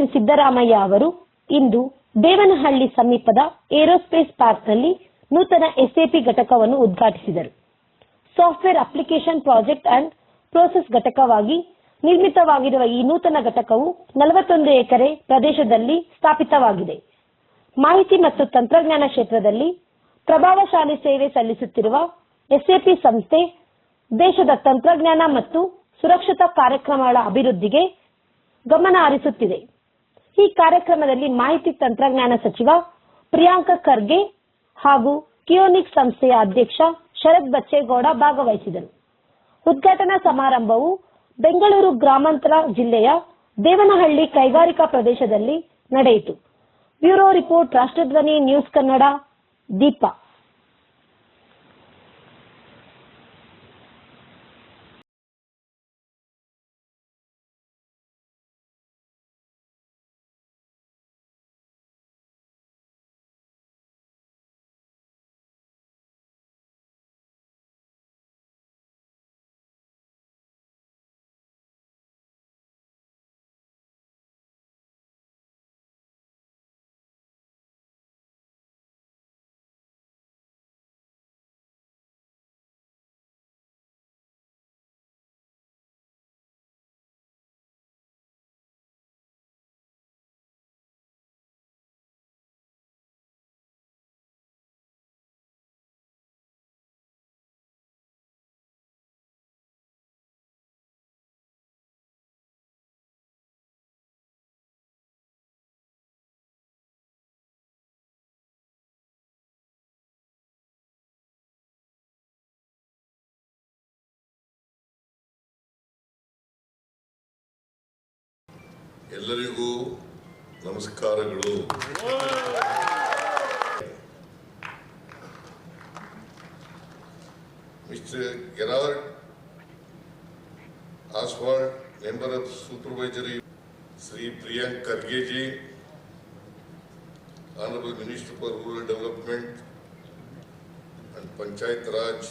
ಮುಖ್ಯಮಂತ್ರಿ ಸಿದ್ದರಾಮಯ್ಯ ಅವರು ಇಂದು ದೇವನಹಳ್ಳಿ ಸಮೀಪದ ಏರೋಸ್ಪೇಸ್ ಪಾರ್ಕ್ನಲ್ಲಿ ನೂತನ ಎಸ್ಎಪಿ ಘಟಕವನ್ನು ಉದ್ಘಾಟಿಸಿದರು. Software application project and process ಘಟಕವಾಗಿ ನಿರ್ಮಿತವಾಗಿರುವ ಈ ನೂತನ ಘಟಕವು 41 ಎಕರೆ ಪ್ರದೇಶದಲ್ಲಿ ಸ್ಥಾಪಿತವಾಗಿದೆ. ಮಾಹಿತಿ ಮತ್ತು ತಂತ್ರಜ್ಞಾನ ಕ್ಷೇತ್ರದಲ್ಲಿ ಪ್ರಭಾವಶಾಲಿ ಸೇವೆ ಸಲ್ಲಿಸುತ್ತಿರುವ ಎಸ್ಎಪಿ ಸಂಸ್ಥೆ ದೇಶದ ತಂತ್ರಜ್ಞಾನ ಮತ್ತು ಸುರಕ್ಷತಾ ಕಾರ್ಯಕ್ರಮಗಳ ಅಭಿವೃದ್ಧಿಗೆ ಗಮನ ಹರಿಸುತ್ತಿದೆ. ಈ ಕಾರ್ಯಕ್ರಮದಲ್ಲಿ ಮಾಹಿತಿ ತಂತ್ರಜ್ಞಾನ ಸಚಿವ ಪ್ರಿಯಾಂಕ ಖರ್ಗೆ ಹಾಗೂ ಕಿಯೋನಿಕ್ಸ್ ಸಂಸ್ಥೆಯ ಅಧ್ಯಕ್ಷ ಶರತ್ ಬಚ್ಚೇಗೌಡ ಭಾಗವಹಿಸಿದರು. ಉದ್ಘಾಟನಾ ಸಮಾರಂಭವು ಬೆಂಗಳೂರು ಗ್ರಾಮಾಂತರ ಜಿಲ್ಲೆಯ ದೇವನಹಳ್ಳಿ ಕೈಗಾರಿಕಾ ಪ್ರದೇಶದಲ್ಲಿ ನಡೆಯಿತು. Bureau report, Rashtradhwani news Kannada, Deepa. ಎಲ್ಲರಿಗೂ ನಮಸ್ಕಾರಗಳು. Mister Gerard Oswald, member of supervisory, Shri Priyank Kharge ji, Honorable Minister for Rural Development and Panchayat Raj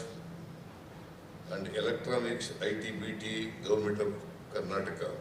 and Electronics, IT, BT, Government of Karnataka.